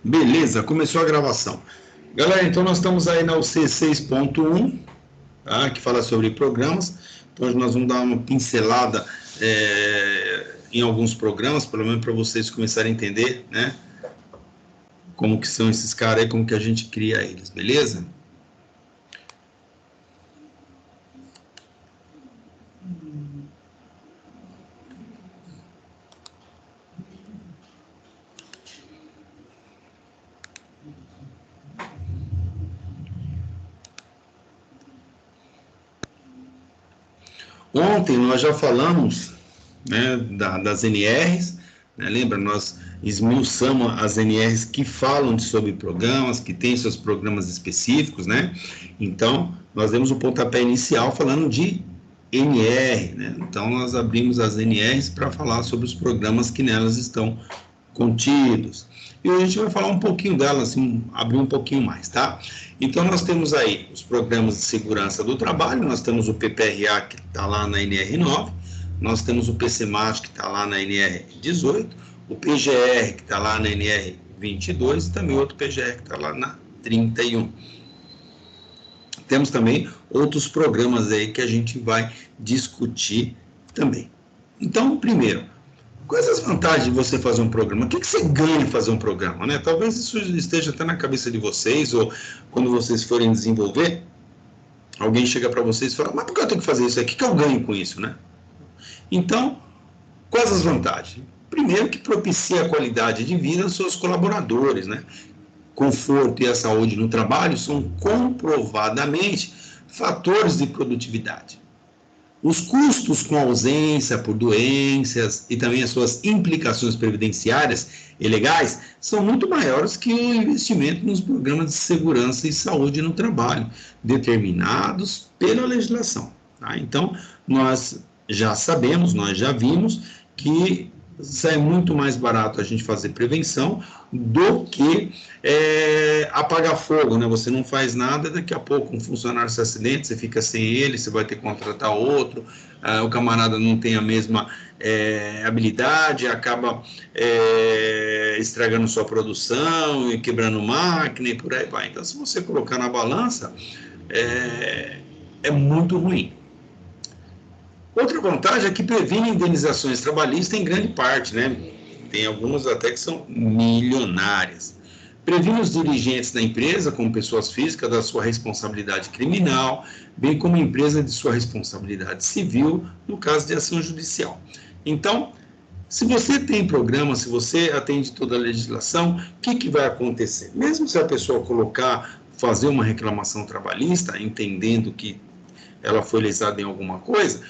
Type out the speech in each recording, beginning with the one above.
Beleza, começou a gravação. Galera, então nós estamos aí na UC 6.1, tá, que fala sobre programas. Então hoje nós vamos dar uma pincelada em alguns programas, pelo menos para vocês começarem a entender, né? Como que são esses caras aí, como que a gente cria eles, beleza? Ontem nós já falamos, né, das NRs, né, lembra? Nós esmiuçamos as NRs que falam sobre programas, que têm seus programas específicos, né? Então, nós demos o pontapé inicial falando de NR, né? Então, nós abrimos as NRs para falar sobre os programas que nelas estão contidos. E hoje a gente vai falar um pouquinho delas, assim, abrir um pouquinho mais, tá? Então, nós temos aí os programas de segurança do trabalho, nós temos o PPRA, que está lá na NR9, nós temos o PCMAT, que está lá na NR18, o PGR, que está lá na NR22, e também outro PGR, que está lá na 31. Temos também outros programas aí que a gente vai discutir também. Então, primeiro, quais as vantagens de você fazer um programa? O que você ganha em fazer um programa, né? Talvez isso esteja até na cabeça de vocês, ou quando vocês forem desenvolver, alguém chega para vocês e fala, mas por que eu tenho que fazer isso aqui? O que eu ganho com isso, né? Então, quais as vantagens? Primeiro, que propicia a qualidade de vida dos seus colaboradores, né? Conforto e a saúde no trabalho são comprovadamente fatores de produtividade. Os custos com ausência por doenças e também as suas implicações previdenciárias e legais são muito maiores que o investimento nos programas de segurança e saúde no trabalho, determinados pela legislação. Tá? Então, nós já sabemos, nós já vimos que sai muito mais barato a gente fazer prevenção do que apagar fogo, né? Você não faz nada, daqui a pouco um funcionário se acidenta, você fica sem ele, você vai ter que contratar outro, o camarada não tem a mesma habilidade, acaba estragando sua produção e quebrando máquina e por aí vai. Então, se você colocar na balança, é muito ruim. Outra vantagem é que previne indenizações trabalhistas em grande parte, né? Tem algumas até que são milionárias. Previne os dirigentes da empresa, como pessoas físicas, da sua responsabilidade criminal, bem como a empresa de sua responsabilidade civil, no caso de ação judicial. Então, se você tem programa, se você atende toda a legislação, o que vai acontecer? Mesmo se a pessoa fazer uma reclamação trabalhista, entendendo que ela foi lesada em alguma coisa,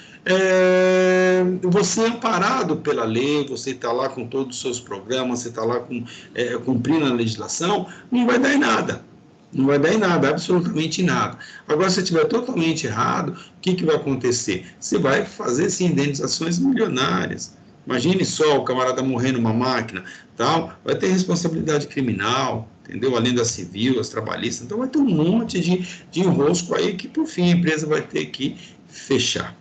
você é amparado pela lei, você está lá com todos os seus programas, você está lá cumprindo a legislação, não vai dar em nada. Não vai dar em nada, absolutamente nada. Agora, se estiver totalmente errado, o que vai acontecer? Você vai fazer, sim, indenizações milionárias. Imagine só o camarada morrer numa máquina, tal, vai ter responsabilidade criminal, entendeu? Além da civil, as trabalhistas, então vai ter um monte de enrosco aí que, por fim, a empresa vai ter que fechar.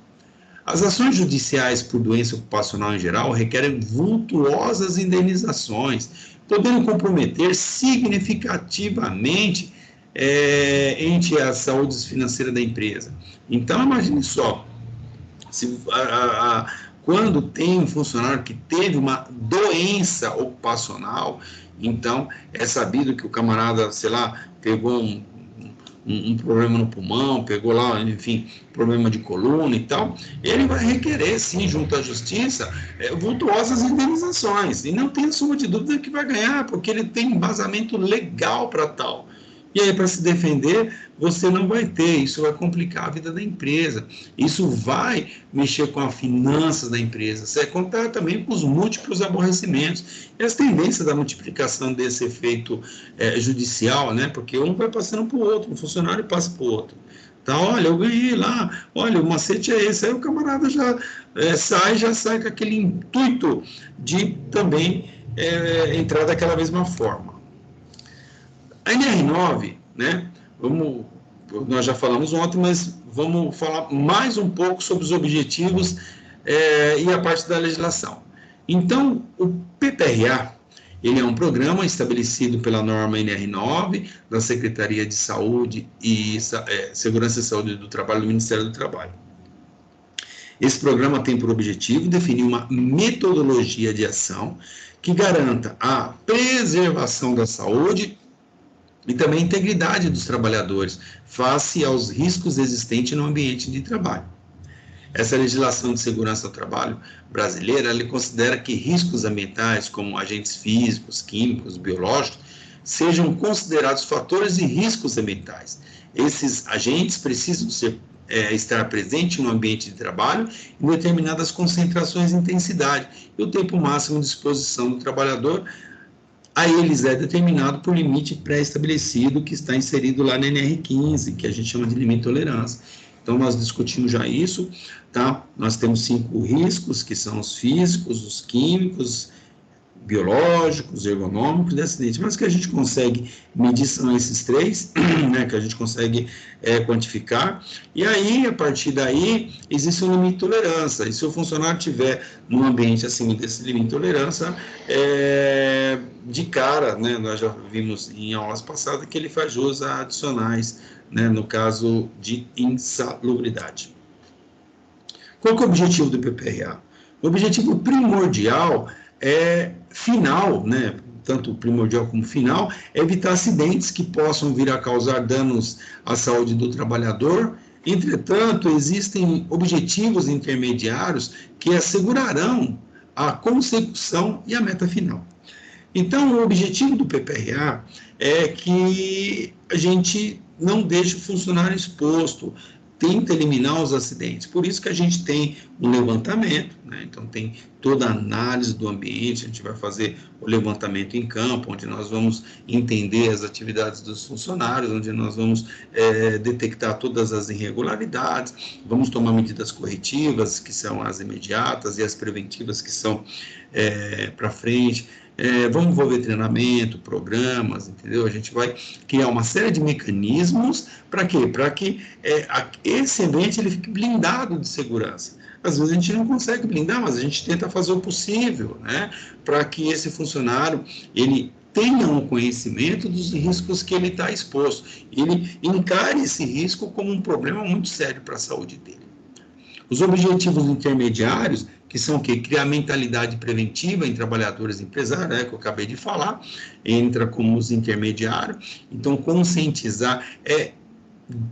As ações judiciais por doença ocupacional em geral requerem vultuosas indenizações, podendo comprometer significativamente a saúde financeira da empresa. Então, imagine só, quando tem um funcionário que teve uma doença ocupacional, então é sabido que o camarada, sei lá, pegou um problema no pulmão, pegou lá, enfim, problema de coluna e tal, ele vai requerer, sim, junto à justiça, vultuosas indenizações, e não tem sombra de dúvida que vai ganhar, porque ele tem embasamento legal para tal. E aí, para se defender, você não vai ter, isso vai complicar a vida da empresa, isso vai mexer com as finanças da empresa, você vai contar também com os múltiplos aborrecimentos e as tendências da multiplicação desse efeito judicial, né? Porque um vai passando para o outro, um funcionário passa para o outro. Tá, olha, eu ganhei lá, olha, o macete é esse, aí o camarada já sai com aquele intuito de também entrar daquela mesma forma. A NR9, né, nós já falamos ontem, mas vamos falar mais um pouco sobre os objetivos e a parte da legislação. Então, o PPRA, Ele é um programa estabelecido pela norma NR9 da Secretaria de Saúde e Segurança e Saúde do Trabalho do Ministério do Trabalho. Esse programa tem por objetivo definir uma metodologia de ação que garanta a preservação da saúde e também a integridade dos trabalhadores face aos riscos existentes no ambiente de trabalho. Essa legislação de segurança do trabalho brasileira, ela considera que riscos ambientais, como agentes físicos, químicos, biológicos, sejam considerados fatores de riscos ambientais. Esses agentes precisam estar presentes no ambiente de trabalho em determinadas concentrações e intensidade, e o tempo máximo de exposição do trabalhador a eles é determinado por limite pré-estabelecido que está inserido lá na NR15, que a gente chama de limite de tolerância. Então, nós discutimos já isso, tá? Nós temos 5 riscos, que são os físicos, os químicos, biológicos, ergonômicos e acidentes, mas que a gente consegue medir são esses 3, né, que a gente consegue quantificar, e aí, a partir daí, existe um limite de tolerância, e se o funcionário estiver num ambiente acima desse limite de tolerância, de cara, né, nós já vimos em aulas passadas que ele faz jus adicionais, né, no caso de insalubridade. Qual que é o objetivo do PPRA? O objetivo primordial final, né, tanto primordial como final, é evitar acidentes que possam vir a causar danos à saúde do trabalhador. Entretanto, existem objetivos intermediários que assegurarão a consecução e a meta final. Então, o objetivo do PPRA é que a gente não deixe o funcionário exposto, tenta eliminar os acidentes. Por isso que a gente tem um levantamento, né? Então tem toda a análise do ambiente, a gente vai fazer o levantamento em campo, onde nós vamos entender as atividades dos funcionários, onde nós vamos detectar todas as irregularidades, vamos tomar medidas corretivas, que são as imediatas, e as preventivas, que são para frente. Vamos envolver treinamento, programas, entendeu? A gente vai criar uma série de mecanismos para quê? Para que esse ambiente ele fique blindado de segurança. Às vezes a gente não consegue blindar, mas a gente tenta fazer o possível, né? Para que esse funcionário, ele tenha um conhecimento dos riscos que ele está exposto. Ele encare esse risco como um problema muito sério para a saúde dele. Os objetivos intermediários, que são o quê? Criar mentalidade preventiva em trabalhadores e empresários, né, que eu acabei de falar, entra como os intermediários. Então, conscientizar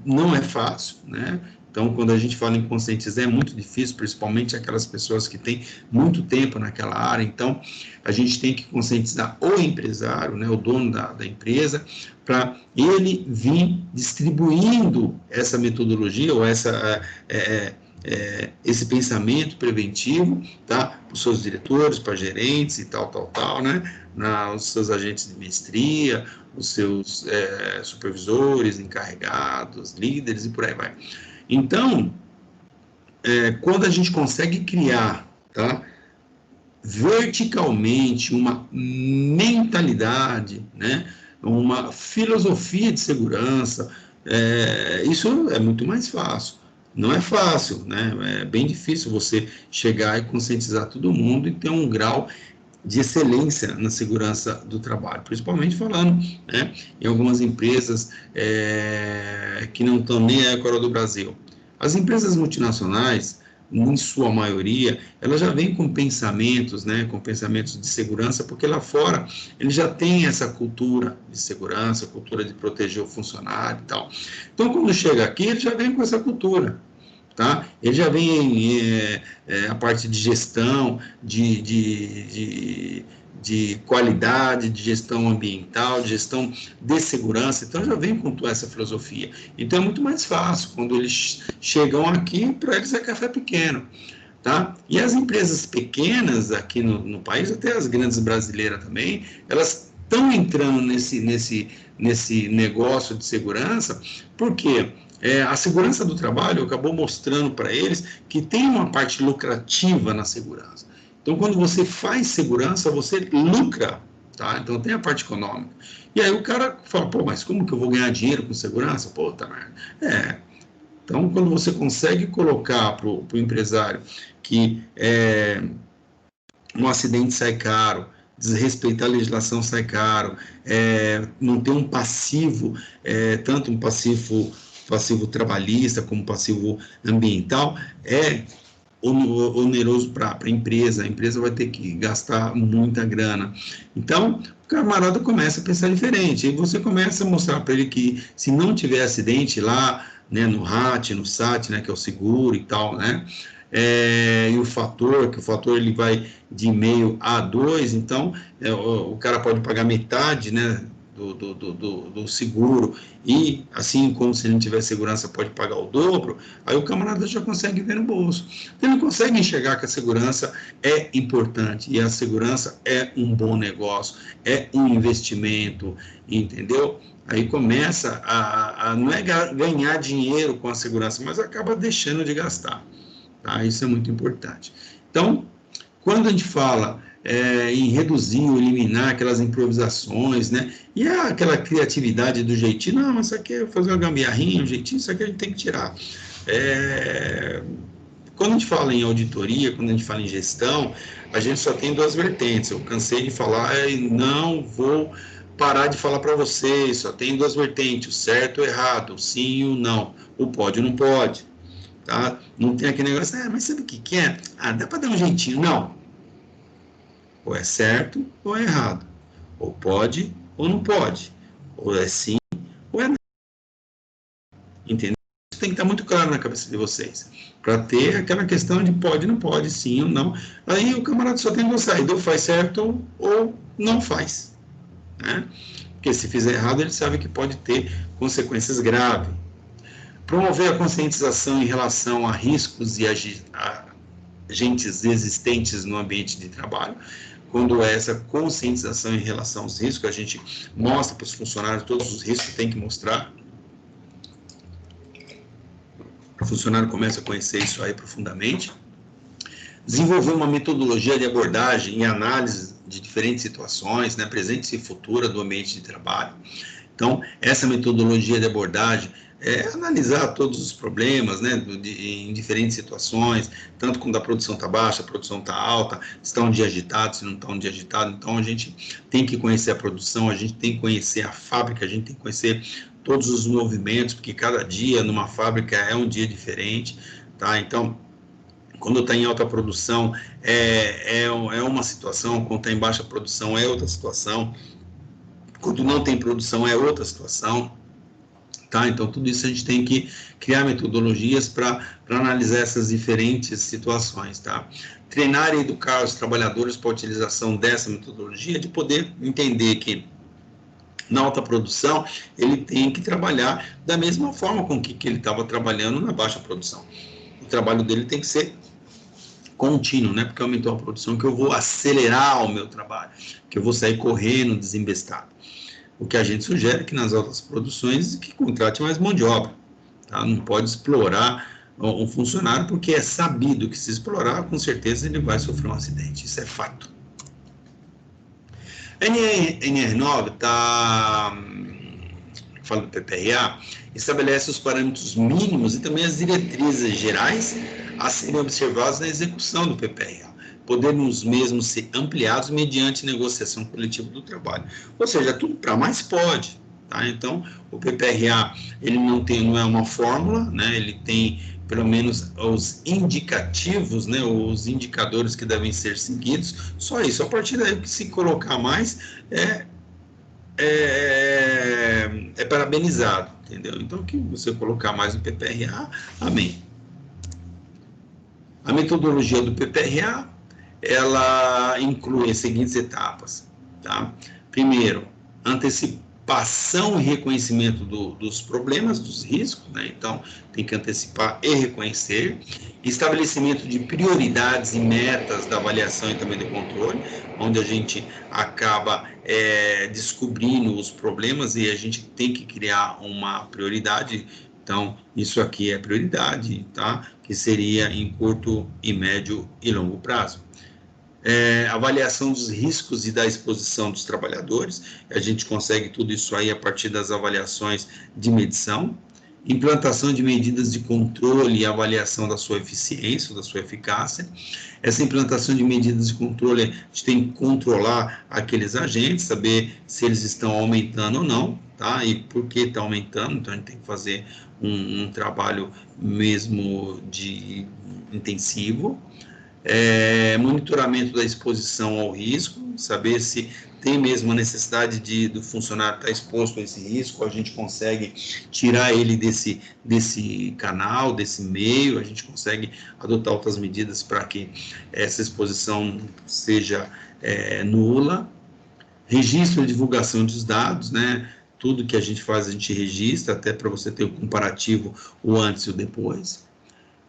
não é fácil, né? Então, quando a gente fala em conscientizar, é muito difícil, principalmente aquelas pessoas que têm muito tempo naquela área. Então, a gente tem que conscientizar o empresário, né, o dono da empresa, para ele vir distribuindo essa metodologia ou esse pensamento preventivo, tá? Para os seus diretores, para gerentes e tal, né? Os seus agentes de mestria, os seus supervisores, encarregados, líderes e por aí vai. Então, quando a gente consegue criar, tá, verticalmente uma mentalidade, né, uma filosofia de segurança, isso é muito mais fácil. Não é fácil, né? É bem difícil você chegar e conscientizar todo mundo e ter um grau de excelência na segurança do trabalho, principalmente falando, né, em algumas empresas que não estão nem aí com a do Brasil. As empresas multinacionais, em sua maioria, elas já vêm com pensamentos, né, com pensamentos de segurança, porque lá fora eles já têm essa cultura de segurança, cultura de proteger o funcionário e tal. Então, quando chega aqui, ele já vem com essa cultura. Tá? Ele já vem a parte de gestão, de qualidade, de gestão ambiental, de gestão de segurança, então já vem com toda essa filosofia. Então é muito mais fácil, quando eles chegam aqui, para eles é café pequeno. Tá? E as empresas pequenas aqui no país, até as grandes brasileiras também, elas estão entrando nesse negócio de segurança, porque a segurança do trabalho acabou mostrando para eles que tem uma parte lucrativa na segurança. Então, quando você faz segurança, você lucra, tá? Então, tem a parte econômica. E aí o cara fala, pô, mas como que eu vou ganhar dinheiro com segurança? Pô, tá merda. Então, quando você consegue colocar para o empresário que um acidente sai caro, desrespeitar a legislação sai caro, não ter um passivo, tanto um passivo trabalhista como passivo ambiental, é oneroso para a empresa vai ter que gastar muita grana. Então, o camarada começa a pensar diferente, e você começa a mostrar para ele que se não tiver acidente lá, né, no RAT, no SAT, né, que é o seguro e tal, né, e o fator, que o fator ele vai de 0,5 a 2, então o cara pode pagar metade, né, do seguro, e assim como se ele não tiver segurança pode pagar o dobro, aí o camarada já consegue ver no bolso. Ele consegue enxergar que a segurança é importante, e a segurança é um bom negócio, é um investimento, entendeu? Aí começa não é ganhar dinheiro com a segurança, mas acaba deixando de gastar, tá? Isso é muito importante. Então, quando a gente fala em reduzir ou eliminar aquelas improvisações, né? E aquela criatividade do jeitinho, não, isso aqui é fazer uma gambiarrinha, um jeitinho, isso aqui a gente tem que tirar. Quando a gente fala em auditoria, quando a gente fala em gestão, a gente só tem duas vertentes. Eu cansei de falar e não vou parar de falar para vocês, só tem duas vertentes, o certo ou o errado, o sim e o não, o pode ou não pode. Tá? Não tem aquele negócio, mas sabe o que é? Dá para dar um jeitinho. Não. Ou é certo ou é errado. Ou pode ou não pode. Ou é sim ou é não. Entendeu? Isso tem que estar muito claro na cabeça de vocês. Para ter aquela questão de pode, não pode, sim ou não. Aí o camarada só tem duas saídas. Ou faz certo ou não faz. Né? Porque se fizer errado, ele sabe que pode ter consequências graves. Promover a conscientização em relação a riscos e agentes existentes no ambiente de trabalho. Quando é essa conscientização em relação aos riscos, a gente mostra para os funcionários todos os riscos que tem que mostrar. O funcionário começa a conhecer isso aí profundamente. Desenvolver uma metodologia de abordagem e análise de diferentes situações, né, presentes e futuras do ambiente de trabalho. Então, essa metodologia de abordagem é analisar todos os problemas, né, em diferentes situações, tanto quando a produção está baixa, a produção está alta, se está um dia agitado, se não está um dia agitado. Então, a gente tem que conhecer a produção, a gente tem que conhecer a fábrica, a gente tem que conhecer todos os movimentos, porque cada dia numa fábrica é um dia diferente, tá? Então, quando está em alta produção é uma situação, quando está em baixa produção é outra situação, quando não tem produção é outra situação. Tá? Então, tudo isso a gente tem que criar metodologias para analisar essas diferentes situações. Tá? Treinar e educar os trabalhadores para a utilização dessa metodologia, de poder entender que na alta produção ele tem que trabalhar da mesma forma com que ele estava trabalhando na baixa produção. O trabalho dele tem que ser contínuo, né? Porque aumentou a produção, que eu vou acelerar o meu trabalho, que eu vou sair correndo, desembestado. O que a gente sugere é que nas altas produções que contrate mais mão de obra. Tá? Não pode explorar um funcionário, porque é sabido que se explorar, com certeza ele vai sofrer um acidente. Isso é fato. A NR9 fala do PPR-A, estabelece os parâmetros mínimos e também as diretrizes gerais a serem observadas na execução do PPR-A, podendo os mesmos ser ampliados mediante negociação coletiva do trabalho. Ou seja, tudo para mais pode. Tá? Então, o PPR-A ele não é uma fórmula, né? Ele tem pelo menos os indicativos, né? Os indicadores que devem ser seguidos, só isso. A partir daí, o que se colocar mais é parabenizado, entendeu? Então, o que você colocar mais no PPR-A, amém. A metodologia do PPR-A, ela inclui as seguintes etapas, tá? Primeiro, antecipação e reconhecimento dos problemas, dos riscos, né? Então, tem que antecipar e reconhecer. Estabelecimento de prioridades e metas da avaliação e também do controle, onde a gente acaba descobrindo os problemas e a gente tem que criar uma prioridade. Então, isso aqui é prioridade, tá? Que seria em curto, e médio e longo prazo. Avaliação dos riscos e da exposição dos trabalhadores, a gente consegue tudo isso aí a partir das avaliações de medição, implantação de medidas de controle e avaliação da sua eficiência, da sua eficácia. Essa implantação de medidas de controle, a gente tem que controlar aqueles agentes, saber se eles estão aumentando ou não, tá? E por que está aumentando, então a gente tem que fazer um trabalho mesmo de intensivo. Monitoramento da exposição ao risco, saber se tem mesmo a necessidade do funcionário estar exposto a esse risco, a gente consegue tirar ele desse canal, desse meio, a gente consegue adotar outras medidas para que essa exposição seja nula. Registro e divulgação dos dados, né? Tudo que a gente faz, a gente registra, até para você ter o comparativo, o antes e o depois.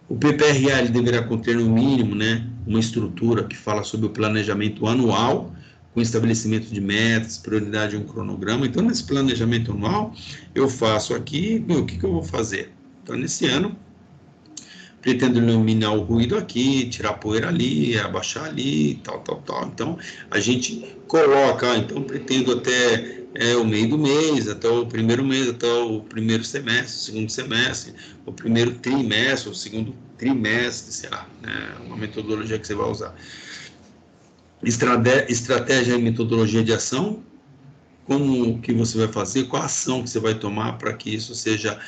O PPRA ele deverá conter, no mínimo, né, uma estrutura que fala sobre o planejamento anual, com estabelecimento de metas, prioridade e um cronograma. Então, nesse planejamento anual, eu faço aqui, o que eu vou fazer? Então, nesse ano, pretendo eliminar o ruído aqui, tirar a poeira ali, abaixar ali, tal. Então, a gente coloca, então, pretendo até o meio do mês, até o primeiro mês, até o primeiro semestre, segundo semestre, o primeiro trimestre, o segundo trimestre, sei lá, uma metodologia que você vai usar. Estratégia e metodologia de ação, como que você vai fazer, qual a ação que você vai tomar para que isso seja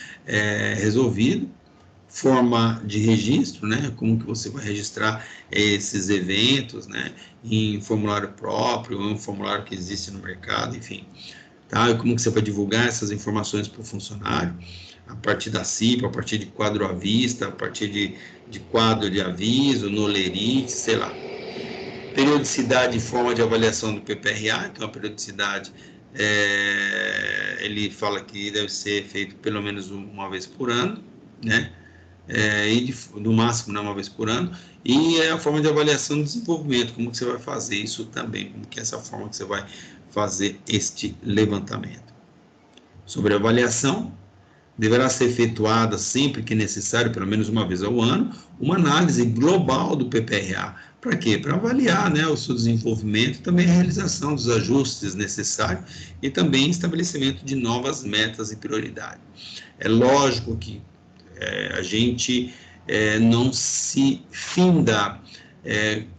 resolvido. Forma de registro, né? Como que você vai registrar esses eventos, né? Em formulário próprio, ou em um formulário que existe no mercado, enfim. Tá? E como que você vai divulgar essas informações para o funcionário, a partir da CIPA, a partir de quadro à vista, a partir de quadro de aviso, no Lerite, sei lá. Periodicidade e forma de avaliação do PPRA, então a periodicidade, ele fala que deve ser feito pelo menos uma vez por ano, né? E no máximo, né, uma vez por ano, e a forma de avaliação do desenvolvimento, como que você vai fazer isso também, como que é essa forma que você vai fazer este levantamento. Sobre a avaliação, deverá ser efetuada sempre que necessário, pelo menos uma vez ao ano, uma análise global do PPRA. Para quê? Para avaliar, né, o seu desenvolvimento e também a realização dos ajustes necessários e também estabelecimento de novas metas e prioridades. É lógico que a gente não se finda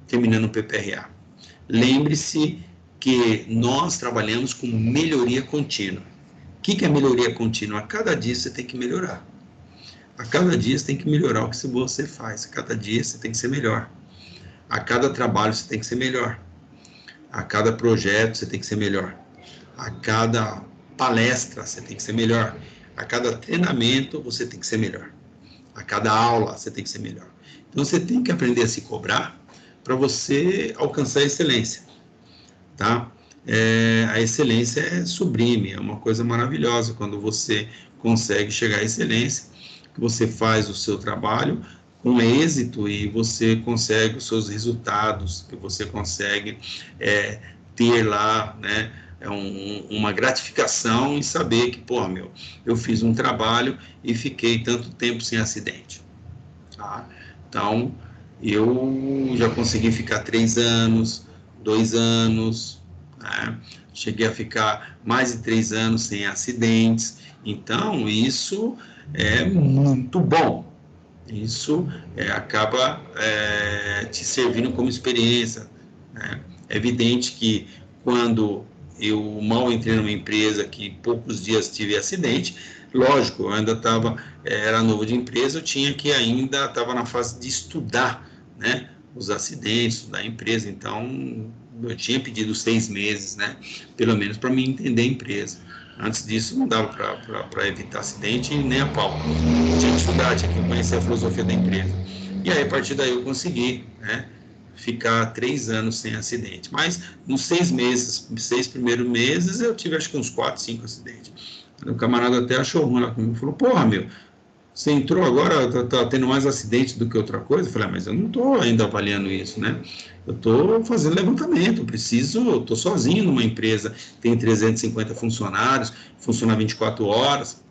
terminando o PPRA. Lembre-se que nós trabalhamos com melhoria contínua. O que é melhoria contínua? A cada dia você tem que melhorar. A cada dia você tem que melhorar o que você faz. A cada dia você tem que ser melhor. A cada trabalho você tem que ser melhor. A cada projeto você tem que ser melhor. A cada palestra você tem que ser melhor. A cada treinamento você tem que ser melhor. A cada aula você tem que ser melhor. Então você tem que aprender a se cobrar para você alcançar a excelência, tá? A excelência é sublime, é uma coisa maravilhosa quando você consegue chegar à excelência, que você faz o seu trabalho com êxito e você consegue os seus resultados, que você consegue ter lá, né, uma gratificação em saber que, pô, eu fiz um trabalho e fiquei tanto tempo sem acidente. Tá? Então, eu já consegui ficar 3 anos, 2 anos, né? Cheguei a ficar mais de 3 anos sem acidentes. Então, isso é muito bom. Isso acaba te servindo como experiência, né? É evidente que quando eu mal entrei numa empresa que poucos dias tive acidente, lógico, eu ainda era novo de empresa, eu tinha que ainda, estava na fase de estudar, né, os acidentes da empresa, então eu tinha pedido 6 meses, né, pelo menos para me entender a empresa. Antes disso, não dava para evitar acidente nem a pau. Eu tinha que estudar, tinha que conhecer a filosofia da empresa. E aí, a partir daí, eu consegui, né, ficar 3 anos sem acidente. Mas, nos 6 primeiros meses, eu tive acho que uns 4, 5 acidentes. O camarada até achou ruim lá comigo. Falou, porra, você entrou agora, tá tendo mais acidente do que outra coisa? Eu falei, mas eu não estou ainda avaliando isso, né? Eu estou fazendo levantamento, eu estou sozinho numa empresa, tem 350 funcionários, funciona 24 horas,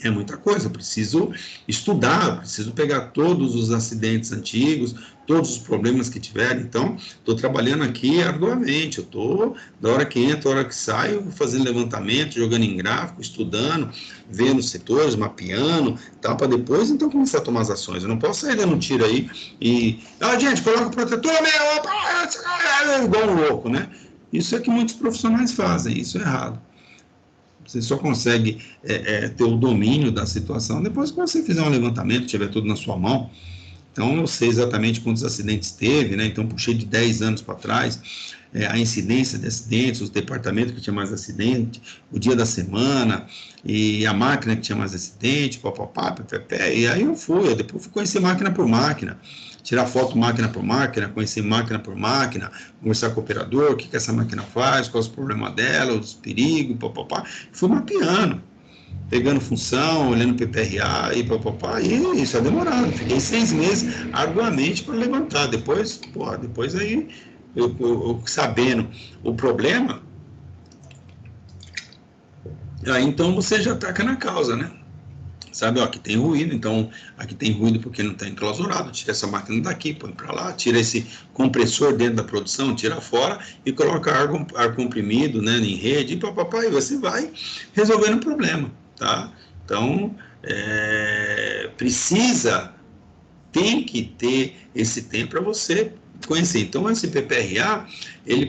É muita coisa, eu preciso estudar, preciso pegar todos os acidentes antigos, todos os problemas que tiverem. Então, estou trabalhando aqui arduamente, eu estou, da hora que entro, da hora que saio, fazendo levantamento, jogando em gráfico, estudando, vendo setores, mapeando, tal, para depois, então, começar a tomar as ações. Eu não posso sair dando um tiro aí e, gente, coloca o protetor, igual um louco, né? Isso é que muitos profissionais fazem, isso é errado. Você só consegue ter o domínio da situação depois que você fizer um levantamento, tiver tudo na sua mão. Então, eu sei exatamente quantos acidentes teve, né? Então, puxei de 10 anos para trás a incidência de acidentes, os departamentos que tinha mais acidente, o dia da semana, e a máquina que tinha mais acidente, e aí eu depois fui conhecer máquina por máquina, tirar foto máquina por máquina, conhecer máquina por máquina, conversar com o operador, o que essa máquina faz, quais os problemas dela, os perigos, fui mapeando, pegando função, olhando PPRA e isso é demorado. Fiquei 6 meses arduamente para levantar. Depois aí, eu sabendo o problema, aí então você já ataca na causa, né? Sabe, aqui tem ruído, então aqui tem ruído porque não está enclausurado, tira essa máquina daqui, põe para lá, tira esse compressor dentro da produção, tira fora e coloca ar comprimido, né, em rede, e você vai resolvendo o problema, tá? Então, tem que ter esse tempo para você conhecer. Então, esse PPRA,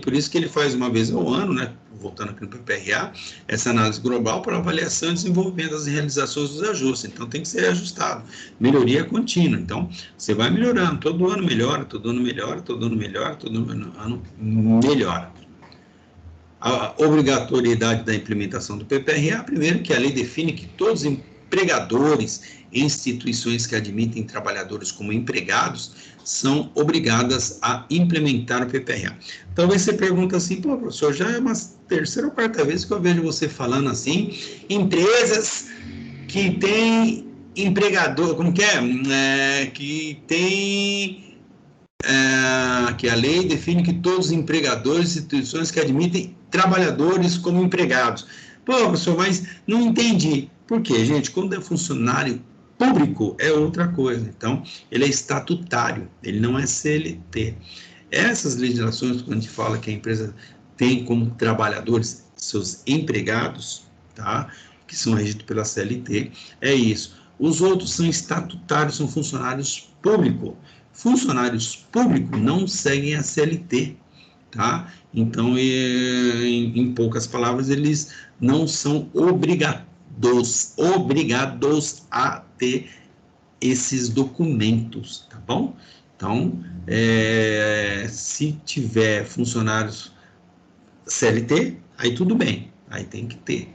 por isso que ele faz uma vez ao ano, né, voltando aqui no PPRA, essa análise global para avaliação e desenvolvimento das realizações dos ajustes. Então, tem que ser ajustado. Melhoria contínua. Então, você vai melhorando. Todo ano melhora, todo ano melhora, todo ano melhora, todo ano melhora. A obrigatoriedade da implementação do PPRA, primeiro que a lei define que todos os empregadores e instituições que admitem trabalhadores como empregados são obrigadas a implementar o PPRA. Talvez você pergunte assim, pô, professor, já é uma terceira ou quarta vez que eu vejo você falando assim, empresas que têm empregador, como que é? Que tem... que a lei define que todos os empregadores e instituições que admitem trabalhadores como empregados. Pô, professor, mas não entendi. Por quê, gente? Quando é funcionário público, é outra coisa. Então, ele é estatutário, ele não é CLT. Essas legislações, quando a gente fala que a empresa tem como trabalhadores seus empregados, tá? Que são regidos pela CLT, é isso. Os outros são estatutários, são funcionários públicos. Funcionários públicos não seguem a CLT, tá? Então, em poucas palavras, eles não são obrigados a ter esses documentos, tá bom? Então, se tiver funcionários CLT, aí tudo bem, aí tem que ter.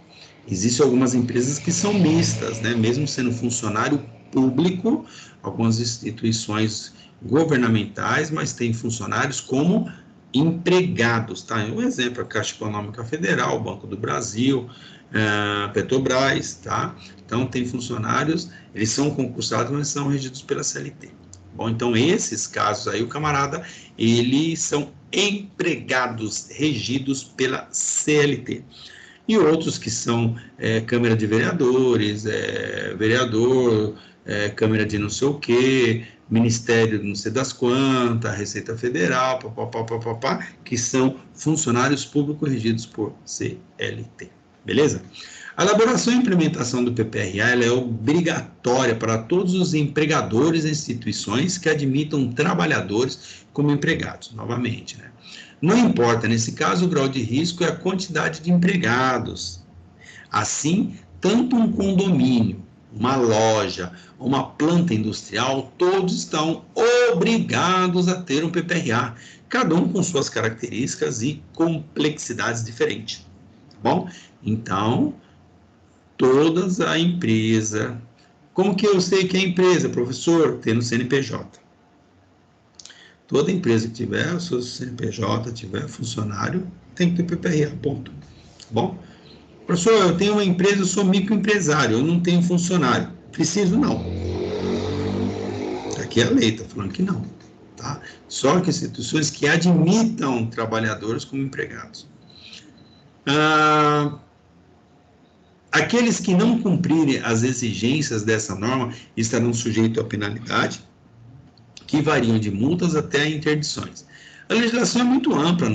Existem algumas empresas que são mistas, né? Mesmo sendo funcionário público, algumas instituições governamentais, mas tem funcionários como empregados, tá? Um exemplo, a Caixa Econômica Federal, Banco do Brasil, Petrobras, tá? Então, tem funcionários, eles são concursados, mas são regidos pela CLT. Bom, então, esses casos aí, o camarada, eles são empregados regidos pela CLT. E outros que são Câmara de Vereadores, vereador, Câmara de não sei o quê, Ministério de não sei das quantas, Receita Federal, que são funcionários públicos regidos por CLT. Beleza? A elaboração e implementação do PPRA ela é obrigatória para todos os empregadores e instituições que admitam trabalhadores como empregados, novamente, né? Não importa, nesse caso, o grau de risco é a quantidade de empregados. Assim, tanto um condomínio, uma loja, uma planta industrial, todos estão obrigados a ter um PPRA, cada um com suas características e complexidades diferentes. Tá bom? Então, todas a empresa. Como que eu sei que é empresa, professor? Tem no CNPJ. Toda empresa que tiver o seu CNPJ, tiver funcionário, tem que ter PPRA, ponto. Tá bom? Professor, eu tenho uma empresa, eu sou microempresário, eu não tenho funcionário. Preciso? Não. Aqui a lei está falando que não. Tá? Só que instituições que admitam trabalhadores como empregados. Aqueles que não cumprirem as exigências dessa norma estarão sujeitos a penalidade, que variam de multas até interdições. A legislação é muito ampla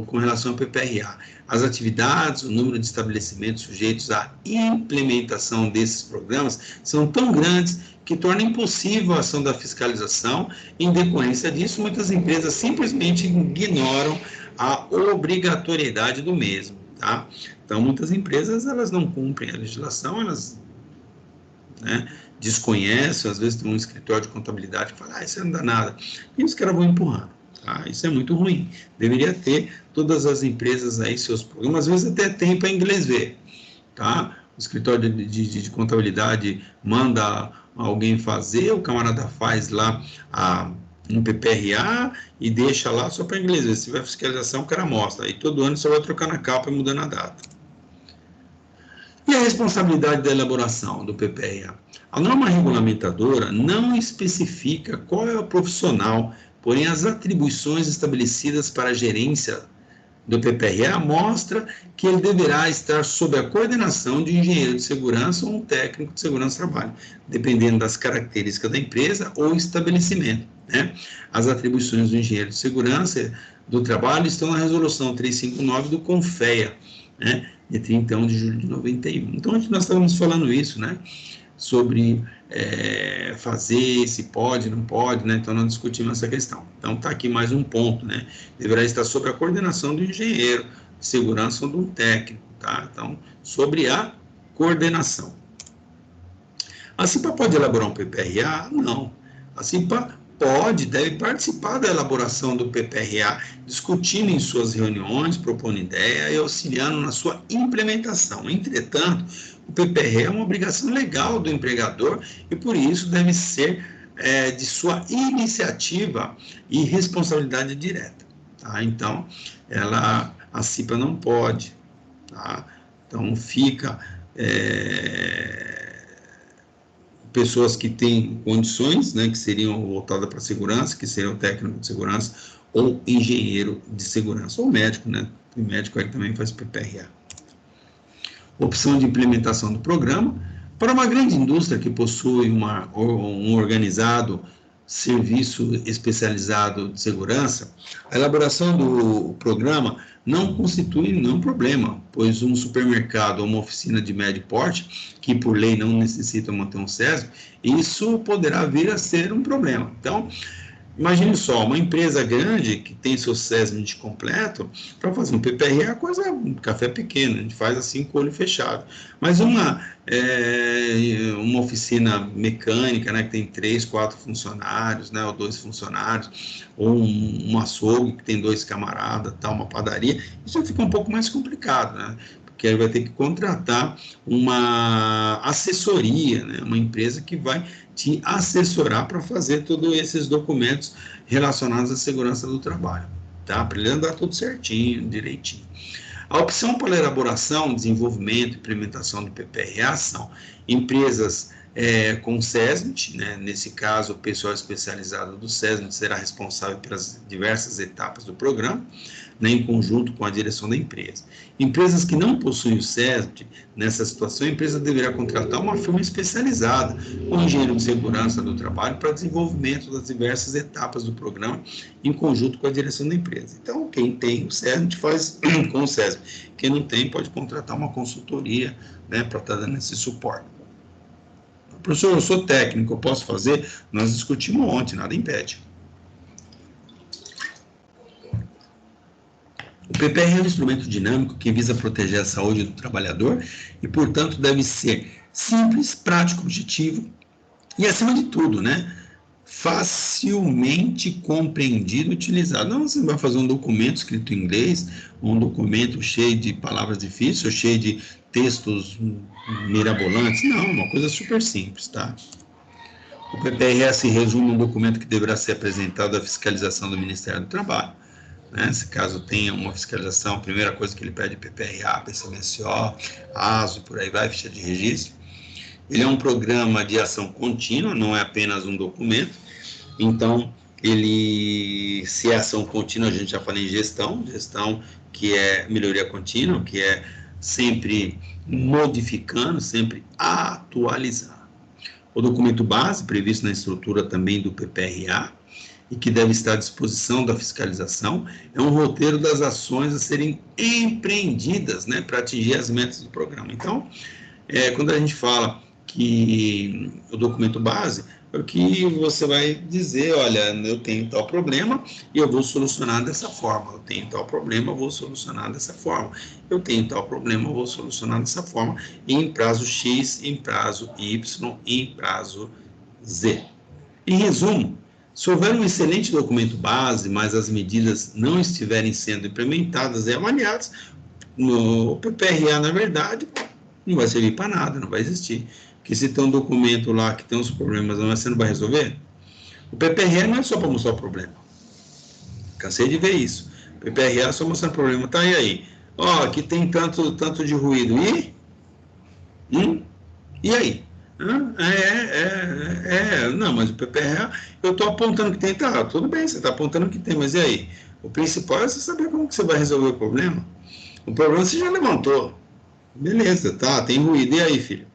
com relação ao PPRA. As atividades, o número de estabelecimentos sujeitos à implementação desses programas são tão grandes que torna impossível a ação da fiscalização. Em decorrência disso, muitas empresas simplesmente ignoram a obrigatoriedade do mesmo, tá? Então, muitas empresas, elas não cumprem a legislação, elas, né, desconhecem, às vezes tem um escritório de contabilidade que fala, isso não dá nada, e os caras vão empurrando. Isso é muito ruim. Deveria ter todas as empresas aí seus programas, às vezes até tem para inglês ver, tá? O escritório de contabilidade manda alguém fazer, o camarada faz lá um PPRA e deixa lá só para inglês ver. Se tiver fiscalização, o cara mostra. Aí todo ano você vai trocar na capa e mudando a data. E a responsabilidade da elaboração do PPRA? A norma regulamentadora não especifica qual é o profissional, porém as atribuições estabelecidas para a gerência do PPRA mostra que ele deverá estar sob a coordenação de um engenheiro de segurança ou um técnico de segurança do trabalho, dependendo das características da empresa ou estabelecimento, né? As atribuições do engenheiro de segurança do trabalho estão na resolução 359 do CONFEA, né, de 31 de julho de 91. Então, nós estávamos falando isso, né, sobre fazer, se pode, não pode, né? Então nós discutimos essa questão. Então está aqui mais um ponto, né? Deverá estar sob a coordenação do engenheiro de segurança ou de um técnico, tá? Então, sobre a coordenação. A CIPA pode elaborar um PPRA? Não. A CIPA deve participar da elaboração do PPRA, discutindo em suas reuniões, propondo ideia e auxiliando na sua implementação. Entretanto, o PPRA é uma obrigação legal do empregador e, por isso, deve ser de sua iniciativa e responsabilidade direta, tá? Então, a CIPA não pode, tá? Então, fica pessoas que têm condições, né, que seriam voltadas para a segurança, que seriam técnico de segurança, ou engenheiro de segurança, ou médico, né? O médico aí também faz PPRA. Opção de implementação do programa. Para uma grande indústria que possui um organizado serviço especializado de segurança, a elaboração do programa não constitui nenhum problema, pois um supermercado ou uma oficina de médio porte, que por lei não necessita manter um SESB, isso poderá vir a ser um problema. Então, imagine só, uma empresa grande que tem seu SESMIT completo, para fazer um PPRA é coisa, um café pequeno, a gente faz assim com o olho fechado. Mas uma oficina mecânica, né, que tem 3, 4 funcionários, né, ou 2 funcionários, ou um açougue que tem 2 camaradas, tal, uma padaria, isso fica um pouco mais complicado, né? Porque aí vai ter que contratar uma assessoria, né, uma empresa que vai te assessorar para fazer todos esses documentos relacionados à segurança do trabalho, tá? Para ele andar tudo certinho, direitinho. A opção para elaboração, desenvolvimento e implementação do PPRA são empresas com SESMIT, né? Nesse caso, o pessoal especializado do SESMIT será responsável pelas diversas etapas do programa, né, em conjunto com a direção da empresa. Empresas que não possuem o SESMIT, nessa situação, a empresa deverá contratar uma firma especializada, com engenheiro de segurança do trabalho, para desenvolvimento das diversas etapas do programa, em conjunto com a direção da empresa. Então, quem tem o SESMIT faz com o SESMIT. Quem não tem, pode contratar uma consultoria, né, para estar dando esse suporte. Professor, eu sou técnico, eu posso fazer? Nós discutimos ontem, nada impede. O PPR é um instrumento dinâmico que visa proteger a saúde do trabalhador e, portanto, deve ser simples, prático, objetivo e, acima de tudo, né, facilmente compreendido e utilizado. Não, você vai fazer um documento escrito em inglês, um documento cheio de palavras difíceis, ou cheio de textos mirabolantes. Não, uma coisa super simples, tá? O PPRA se resume a um documento que deverá ser apresentado à fiscalização do Ministério do Trabalho. Né? Se caso tenha uma fiscalização, a primeira coisa que ele pede é PPRA, PCMSO, ASO, por aí vai, ficha de registro. Ele é um programa de ação contínua, não é apenas um documento. Então, se é ação contínua, a gente já fala em gestão que é melhoria contínua, que é sempre modificando, sempre atualizando. O documento base, previsto na estrutura também do PPRA, e que deve estar à disposição da fiscalização, é um roteiro das ações a serem empreendidas, né, para atingir as metas do programa. Então, quando a gente fala que o documento base, é o que você vai dizer, olha, eu tenho tal problema e eu vou solucionar dessa forma, eu tenho tal problema, eu vou solucionar dessa forma, eu tenho tal problema, eu vou solucionar dessa forma, em prazo X, em prazo Y, em prazo Z. Em resumo, se houver um excelente documento base, mas as medidas não estiverem sendo implementadas e avaliadas, no PPRA, na verdade, não vai servir para nada, não vai existir. Porque se tem um documento lá que tem uns problemas, você não vai resolver? O PPRA não é só para mostrar o problema. Cansei de ver isso. O PPRA é só mostrando o problema. Tá, e aí? Ó, aqui tem tanto de ruído. E aí? Não, mas o PPRA, eu estou apontando que tem, tá, tudo bem, você está apontando que tem, mas e aí? O principal é você saber como que você vai resolver o problema. O problema você já levantou. Beleza, tá, tem ruído. E aí, filho?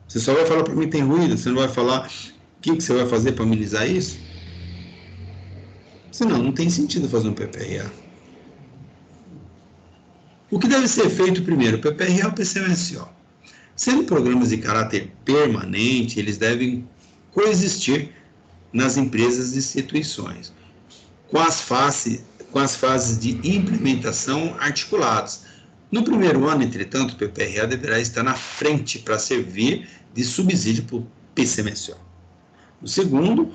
Você só vai falar para mim que tem ruído, você não vai falar o que você vai fazer para amenizar isso? Senão, não tem sentido fazer um PPRA. O que deve ser feito primeiro? O PPRA ou o PCMSO? Sendo programas de caráter permanente, eles devem coexistir nas empresas e instituições, com as fases de implementação articuladas. No primeiro ano, entretanto, o PPRA deverá estar na frente para servir de subsídio para o PCMSO. No segundo,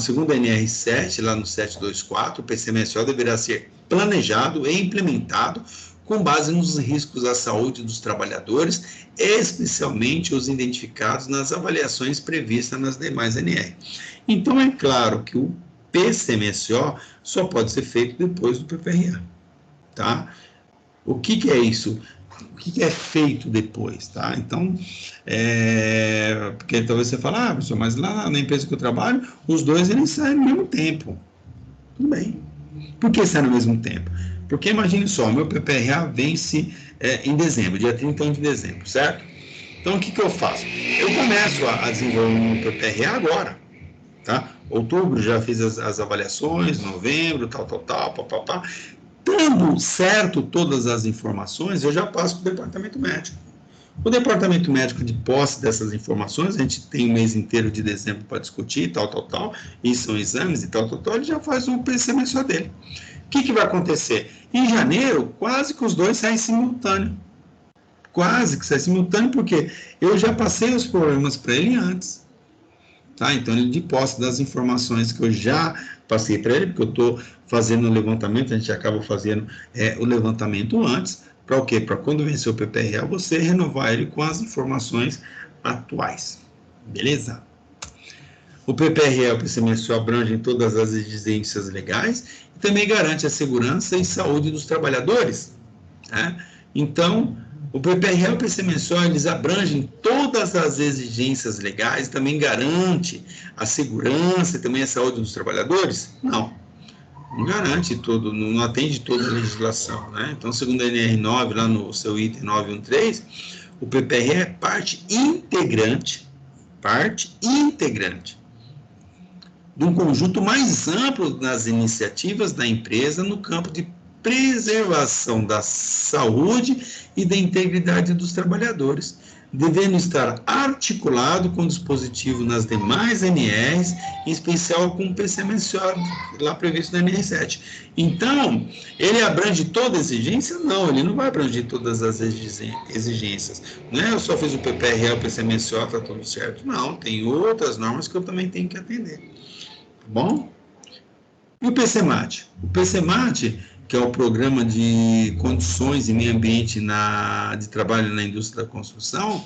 segundo a NR7, lá no 724, o PCMSO deverá ser planejado e implementado com base nos riscos à saúde dos trabalhadores, especialmente os identificados nas avaliações previstas nas demais NR. Então, é claro que o PCMSO só pode ser feito depois do PPRA, tá? O que é isso? O que é feito depois, tá? Então, porque talvez você fale, professor, mas lá na empresa que eu trabalho, os dois eles saem no mesmo tempo. Tudo bem. Por que saem no mesmo tempo? Porque imagine só, meu PPRA vence em dezembro, dia 31 de dezembro, certo? Então, o que eu faço? Eu começo a desenvolver um PPRA agora, tá? Outubro já fiz as avaliações, novembro, papapá. Tendo certo todas as informações, eu já passo para o departamento médico. O departamento médico, de posse dessas informações, a gente tem um mês inteiro de dezembro para discutir, e são exames e ele já faz um PCMSO dele. O que vai acontecer? Em janeiro, quase que os dois saem simultâneo. Quase que saem simultâneo, porque eu já passei os problemas para ele antes. Tá? Então, ele de posse das informações que eu já passei para ele, porque eu estou fazendo o levantamento, a gente acaba fazendo o levantamento antes, para o quê? Para quando vencer o PPRA, você renovar ele com as informações atuais. Beleza? O PPRA, o PCMSO, abrange todas as exigências legais e também garante a segurança e saúde dos trabalhadores. Tá? Então, o PPRA e o PCMSO, eles abrangem todas as exigências legais, também garante a segurança e também a saúde dos trabalhadores? Não garante tudo, não atende toda a legislação, né? Então, segundo a NR9, lá no seu item 913, o PPRA é parte integrante de um conjunto mais amplo das iniciativas da empresa no campo de preservação da saúde e da integridade dos trabalhadores, devendo estar articulado com o dispositivo nas demais NRs, em especial com o PCMSO, lá previsto na NR7. Então, ele abrange toda a exigência? Não, ele não vai abranger todas as exigências. Não é eu só fiz o PPRA, o PCMSO, está tudo certo. Não, tem outras normas que eu também tenho que atender. Tá bom? E o PCMAT? O PCMAT, que é o Programa de Condições e Meio Ambiente de Trabalho na Indústria da Construção,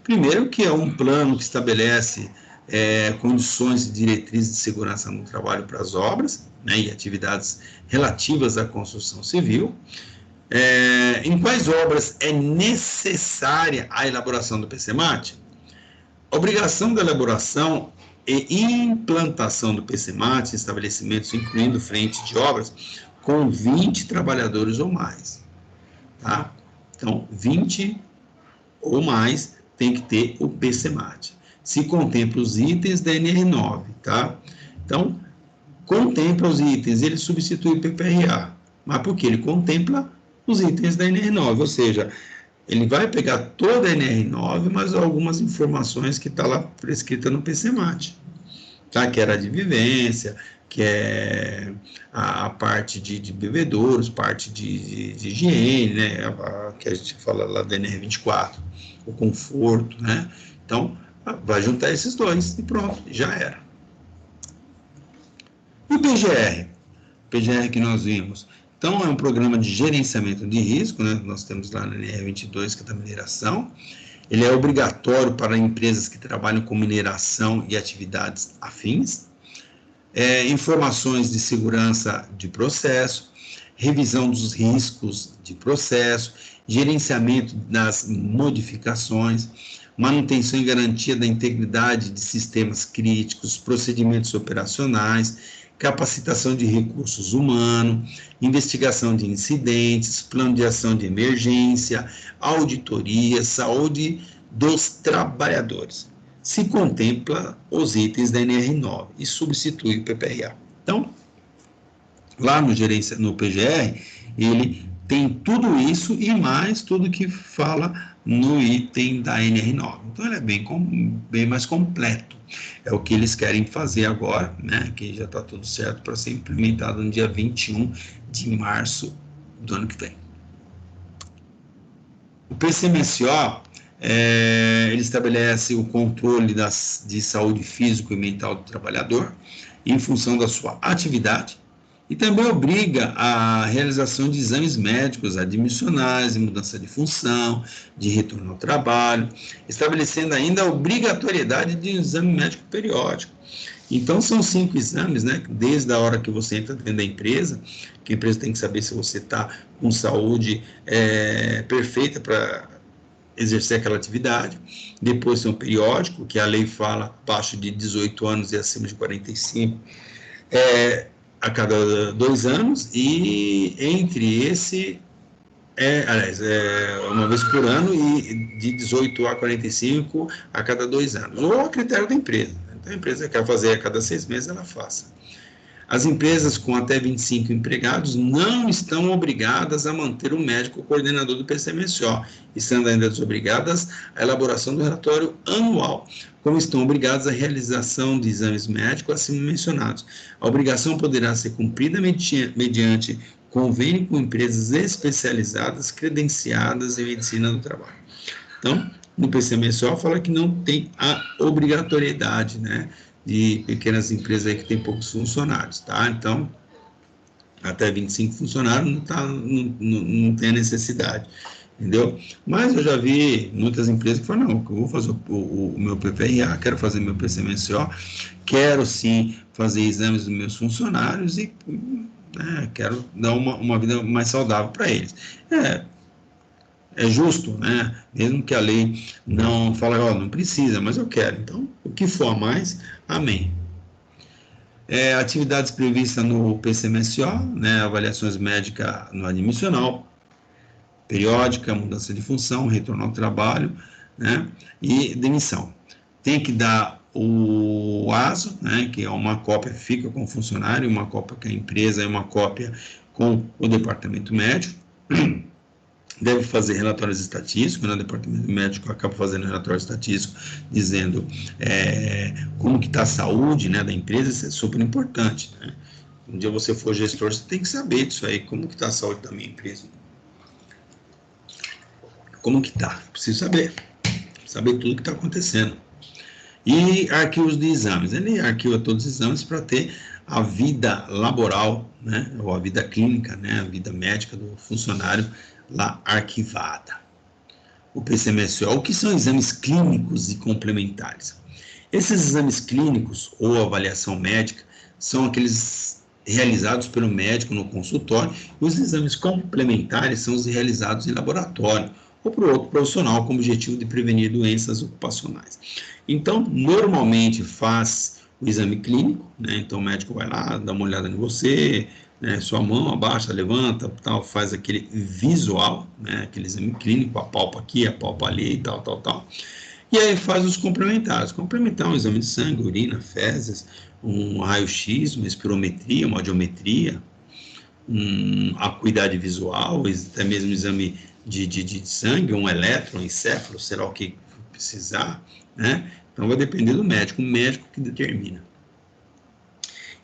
primeiro que é um plano que estabelece condições e diretrizes de segurança no trabalho para as obras, né, e atividades relativas à construção civil, em quais obras é necessária a elaboração do PCMAT? A obrigação da elaboração e implantação do PCMAT em estabelecimentos, incluindo frente de obras, com 20 trabalhadores ou mais. Tá? Então, 20 ou mais tem que ter o PCMAT. Se contempla os itens da NR9, tá? Então, contempla os itens, ele substitui o PPRA. Mas por quê? Ele contempla os itens da NR9, ou seja, ele vai pegar toda a NR9, mas algumas informações que está lá prescrita no PCMAT, tá? Que era de vivência, que é a parte de bebedouros, parte de higiene, né? Que a gente fala lá da NR24, o conforto, né? Então, vai juntar esses dois e pronto, já era. E o PGR? O PGR que nós vimos. Então, é um programa de gerenciamento de risco, né? Nós temos lá na NR22, que é da mineração. Ele é obrigatório para empresas que trabalham com mineração e atividades afins. Informações de segurança de processo, revisão dos riscos de processo, gerenciamento das modificações, manutenção e garantia da integridade de sistemas críticos, procedimentos operacionais, capacitação de recursos humanos, investigação de incidentes, plano de ação de emergência, auditoria, saúde dos trabalhadores. Se contempla os itens da NR9 e substitui o PPRA. Então, lá no PGR, ele tem tudo isso e mais tudo que fala no item da NR9. Então, ele é bem mais completo. É o que eles querem fazer agora, né? Que já está tudo certo para ser implementado no dia 21 de março do ano que vem. O PCMSO, ele estabelece o controle de saúde físico e mental do trabalhador em função da sua atividade e também obriga a realização de exames médicos admissionais, de mudança de função, de retorno ao trabalho, estabelecendo ainda a obrigatoriedade de um exame médico periódico. Então, são 5 exames, né? Desde a hora que você entra dentro da empresa, que a empresa tem que saber se você está com saúde perfeita para exercer aquela atividade. Depois tem um periódico, que a lei fala abaixo de 18 anos e acima de 45, a cada 2 anos, e entre esse, uma vez por ano, e de 18 a 45 a cada 2 anos, ou a critério da empresa. Então, a empresa quer fazer a cada 6 meses, ela faça. As empresas com até 25 empregados não estão obrigadas a manter o médico coordenador do PCMSO, estando ainda desobrigadas à elaboração do relatório anual, como estão obrigadas à realização de exames médicos acima mencionados. A obrigação poderá ser cumprida mediante convênio com empresas especializadas credenciadas em medicina do trabalho. Então, no PCMSO fala que não tem a obrigatoriedade, né, de pequenas empresas aí que tem poucos funcionários, tá? Então, até 25 funcionários não tem a necessidade, entendeu? Mas eu já vi muitas empresas que falam, não, eu vou fazer o meu PPRA, quero fazer meu PCMSO, quero sim fazer exames dos meus funcionários e quero dar uma vida mais saudável para eles. É justo, né? Mesmo que a lei não fale, não precisa, mas eu quero. Então, o que for a mais, amém. Atividades previstas no PCMSO, né? Avaliações médicas no admissional, periódica, mudança de função, retorno ao trabalho, né? E demissão. Tem que dar o ASO, né? Que é uma cópia fica com o funcionário, uma cópia com a empresa e uma cópia com o departamento médico. Deve fazer relatórios estatísticos, né? O departamento médico acaba fazendo relatório estatístico dizendo como que está a saúde, né, da empresa. Isso é super importante, né? Um dia você for gestor, você tem que saber disso aí, como que está a saúde da minha empresa. Como que está? Preciso saber tudo que está acontecendo. E arquivos de exames. Ele arquiva todos os exames para ter a vida laboral, né, ou a vida clínica, né, a vida médica do funcionário lá arquivada. O PCMSO, o que são exames clínicos e complementares? Esses exames clínicos ou avaliação médica são aqueles realizados pelo médico no consultório, e os exames complementares são os realizados em laboratório ou por outro profissional com o objetivo de prevenir doenças ocupacionais. Então, normalmente faz o exame clínico, né? Então o médico vai lá, dá uma olhada em você, né? Sua mão abaixa, levanta, tal, faz aquele visual, né? Aquele exame clínico, apalpa aqui, apalpa ali, tal. E aí faz os complementares. Complementar um exame de sangue, urina, fezes, um raio-x, uma espirometria, uma audiometria, acuidade visual, até mesmo exame de sangue, um eletro, um encéfalo, sei lá o que precisar, né? Então vai depender do médico, o médico que determina.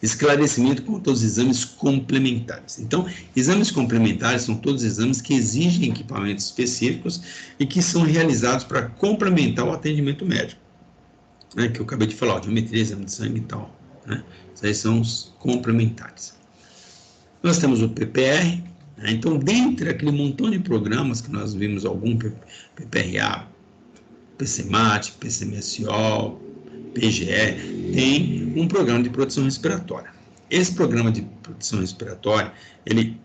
Esclarecimento quanto aos exames complementares. Então, exames complementares são todos exames que exigem equipamentos específicos e que são realizados para complementar o atendimento médico, né? Que eu acabei de falar, audiometria, exame de sangue e tal, né? Esses aí são os complementares. Nós temos o PPR, né? Então, dentre aquele montão de programas que nós vimos, algum PPRA, PCMAT, PCMSO, PGE, tem um programa de proteção respiratória. Esse programa de proteção respiratória, ele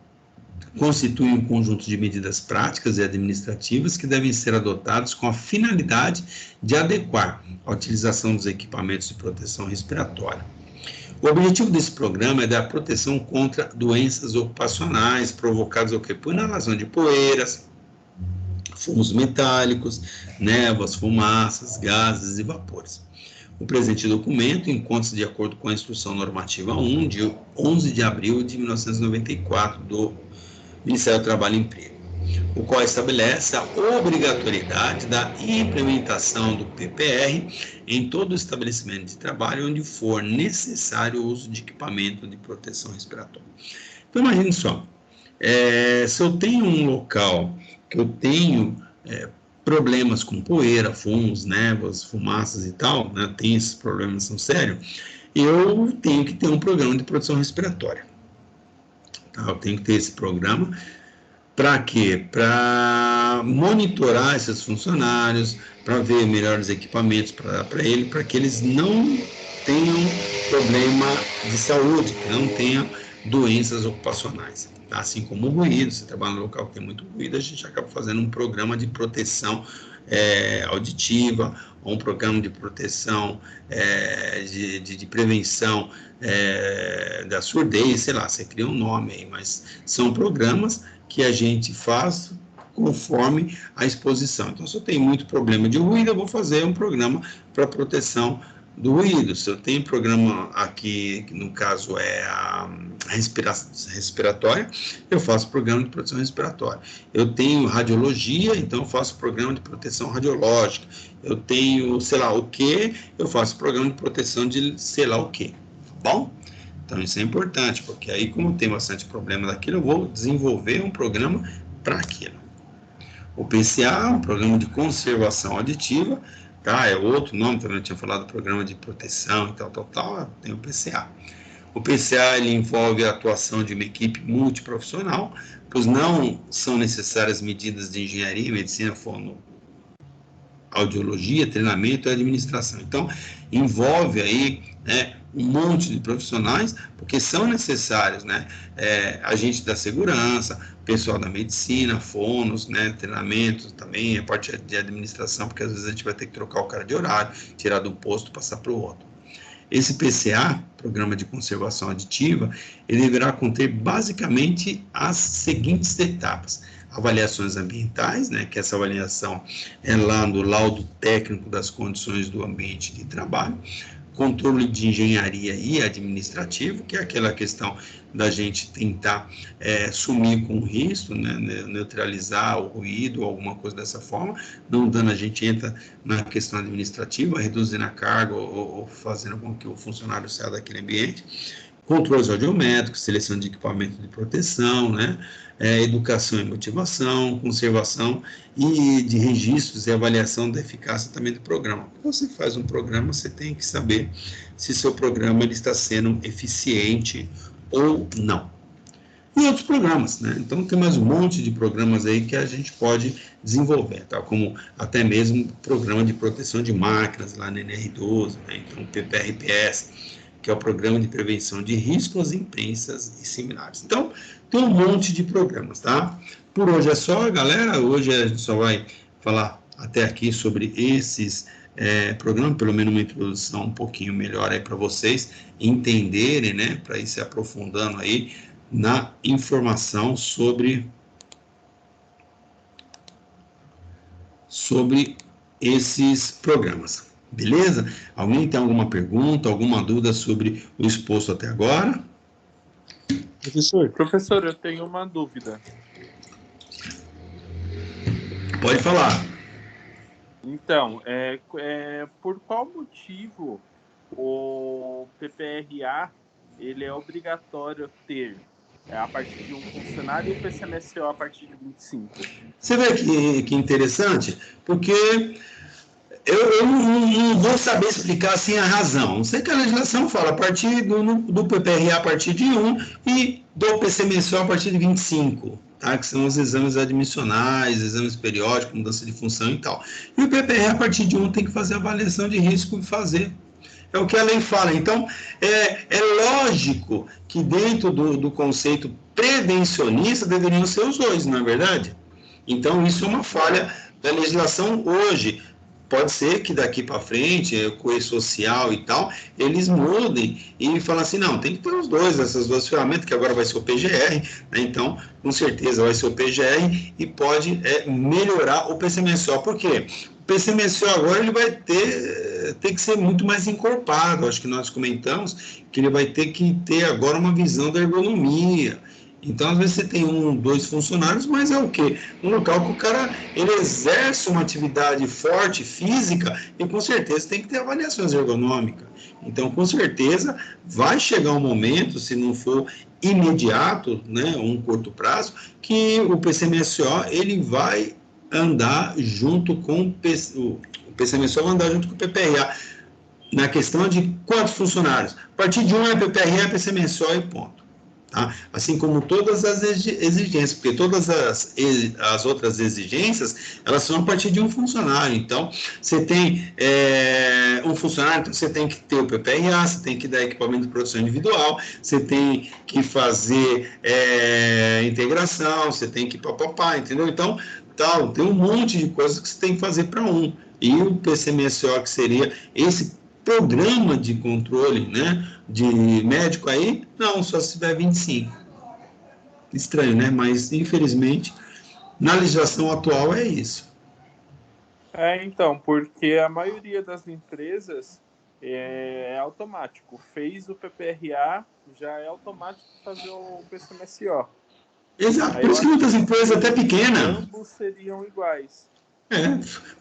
constitui um conjunto de medidas práticas e administrativas que devem ser adotados com a finalidade de adequar a utilização dos equipamentos de proteção respiratória. O objetivo desse programa é dar proteção contra doenças ocupacionais provocadas por inalação de poeiras, fumos metálicos, névoas, fumaças, gases e vapores. O presente documento encontra-se de acordo com a Instrução Normativa 1, de 11 de abril de 1994, do Ministério do Trabalho e Emprego, o qual estabelece a obrigatoriedade da implementação do PPR em todo estabelecimento de trabalho onde for necessário o uso de equipamento de proteção respiratória. Então, imagine só, se eu tenho um local que eu tenho problemas com poeira, fumos, névoas, fumaças e tal, né, tem esses problemas, são sérios, eu tenho que ter um programa de proteção respiratória. Tá? Eu tenho que ter esse programa. Para quê? Para monitorar esses funcionários, para ver melhores equipamentos para ele, para que eles não tenham problema de saúde, que não tenham doenças ocupacionais. Tá? Assim como o ruído, se trabalha no local que tem muito ruído, a gente acaba fazendo um programa de proteção auditiva, ou um programa de proteção, de prevenção da surdez, sei lá, você cria um nome aí, mas são programas que a gente faz conforme a exposição. Então, se eu tenho muito problema de ruído, eu vou fazer um programa para proteção do ruído. Se eu tenho programa aqui, que no caso é a respiratória, eu faço programa de proteção respiratória. Eu tenho radiologia, então eu faço programa de proteção radiológica. Eu tenho, sei lá o que, eu faço programa de proteção de sei lá o que. Tá bom? Então, isso é importante, porque aí, como tem bastante problema daquilo, eu vou desenvolver um programa para aquilo. O PCA, um programa de conservação auditiva, tá? É outro nome, também eu tinha falado do programa de proteção e tal, tem o PCA. O PCA, ele envolve a atuação de uma equipe multiprofissional, pois não são necessárias medidas de engenharia, medicina, fono, audiologia, treinamento e administração. Então, envolve aí, né, um monte de profissionais, porque são necessários, né, agente da segurança, pessoal da medicina, fonos, né, treinamentos também, a parte de administração, porque às vezes a gente vai ter que trocar o cara de horário, tirar do posto, passar para o outro. Esse PCA, Programa de Conservação Aditiva, ele deverá conter basicamente as seguintes etapas: avaliações ambientais, né, que essa avaliação é lá no laudo técnico das condições do ambiente de trabalho, controle de engenharia e administrativo, que é aquela questão da gente tentar sumir com o risco, né, neutralizar o ruído, alguma coisa dessa forma, não dando, a gente entra na questão administrativa, reduzindo a carga ou fazendo com que o funcionário saia daquele ambiente. Controles audiométricos, seleção de equipamento de proteção, né, educação e motivação, conservação e de registros e avaliação da eficácia também do programa. Quando você faz um programa, você tem que saber se seu programa ele está sendo eficiente ou não. E outros programas, né? Então tem mais um monte de programas aí que a gente pode desenvolver, tá? Como até mesmo programa de proteção de máquinas lá na NR12, né? Então o PPRPS, que é o Programa de Prevenção de Riscos, Imprensas e similares. Então, tem um monte de programas, tá? Por hoje é só, galera. Hoje a gente só vai falar até aqui sobre esses programa, pelo menos uma introdução um pouquinho melhor aí para vocês entenderem, né, para ir se aprofundando aí na informação sobre esses programas. Beleza? Alguém tem alguma pergunta, alguma dúvida sobre o exposto até agora? Professor, eu tenho uma dúvida. Pode falar. Então, por qual motivo o PPRA ele é obrigatório ter a partir de um funcionário e o PCMSO a partir de 25? Você vê que interessante? Porque eu não vou saber explicar assim a razão. Não sei que a legislação fala a partir do PPRA a partir de 1 e do PCMSO a partir de 25. Tá? Que são os exames admissionais, exames periódicos, mudança de função e tal. E o PPRA a partir de 1 tem que fazer avaliação de risco e fazer. É o que a lei fala. Então, é lógico que dentro do conceito prevencionista deveriam ser os dois, não é verdade? Então, isso é uma falha da legislação hoje. Pode ser que daqui para frente, com o social e tal, eles mudem e falem assim, não, tem que ter os dois, essas duas ferramentas, que agora vai ser o PGR, né? Então, com certeza vai ser o PGR e pode melhorar o PCMSO. Por quê? O PCMSO agora ele vai ter que ser muito mais encorpado, acho que nós comentamos que ele vai ter que ter agora uma visão da ergonomia. Então, às vezes você tem 1, 2 funcionários, mas é o quê? Um local que o cara ele exerce uma atividade forte, física, e com certeza tem que ter avaliações ergonômicas. Então, com certeza, vai chegar um momento, se não for imediato, né, um curto prazo, que o PCMSO ele vai andar junto com o PCMSO vai andar junto com o PPRA, na questão de quantos funcionários. A partir de 1 é PPRA, PCMSO e ponto. Tá? Assim como todas as exigências, porque todas as outras exigências, elas são a partir de um funcionário. Então, você tem um funcionário, então você tem que ter o PPRA, você tem que dar equipamento de produção individual, você tem que fazer integração, você tem que papapá, entendeu? Então, tem um monte de coisas que você tem que fazer para um. E o PCMSO, que seria esse programa de controle, né, de médico aí, não, só se tiver 25. Estranho, né? Mas, infelizmente, na legislação atual é isso. Então, porque a maioria das empresas é automático. Fez o PPRA, já é automático fazer o PCMSO. Exato, por isso que muitas empresas, até pequenas... Ambos seriam iguais.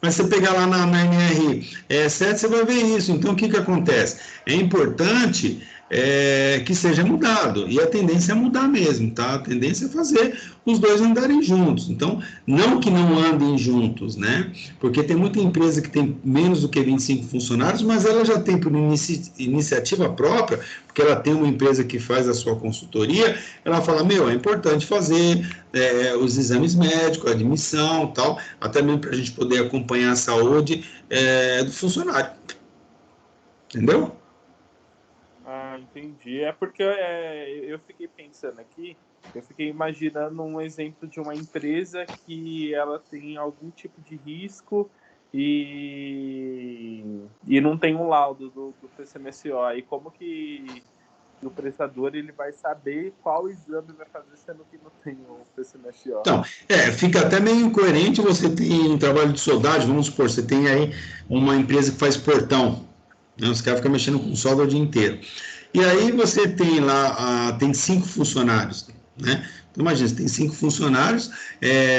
Mas você pegar lá na NR7, você vai ver isso. Então, o que acontece? É importante que seja mudado, e a tendência é mudar mesmo, tá? A tendência é fazer os dois andarem juntos. Então, não que não andem juntos, né? Porque tem muita empresa que tem menos do que 25 funcionários, mas ela já tem por iniciativa própria, porque ela tem uma empresa que faz a sua consultoria, ela fala, é importante fazer os exames médicos, a admissão e tal, até mesmo para a gente poder acompanhar a saúde do funcionário. Entendeu? Entendi. É porque eu fiquei pensando aqui, eu fiquei imaginando um exemplo de uma empresa que ela tem algum tipo de risco e não tem um laudo do PCMSO. E como que o prestador ele vai saber qual exame vai fazer, sendo que não tem o PCMSO? Então, fica até meio incoerente. Você tem um trabalho de soldagem, vamos supor, você tem aí uma empresa que faz portão, né? Os caras ficam mexendo com solda o dia inteiro. E aí você tem lá, tem 5 funcionários, né? Então, imagina, você tem 5 funcionários,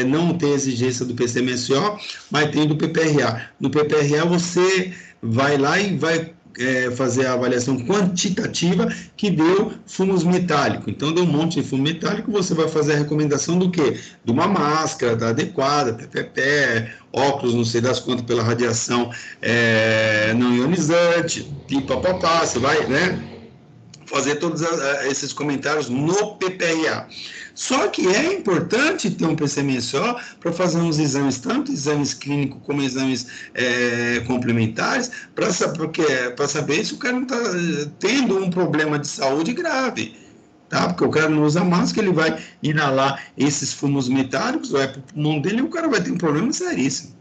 não tem exigência do PCMSO, mas tem do PPRA. No PPRA você vai lá e vai fazer a avaliação quantitativa que deu fumos metálicos. Então, deu um monte de fumo metálico, você vai fazer a recomendação do quê? De uma máscara da adequada, PPP, óculos, não sei das quantas, pela radiação não ionizante, e papapá, você vai, né? Fazer todos esses comentários no PPRA. Só que é importante ter um PCMSO para fazer uns exames, tanto exames clínicos como exames complementares, para saber se o cara não está tendo um problema de saúde grave. Tá? Porque o cara não usa máscara, ele vai inalar esses fumos metálicos, vai para o pulmão dele e o cara vai ter um problema seríssimo.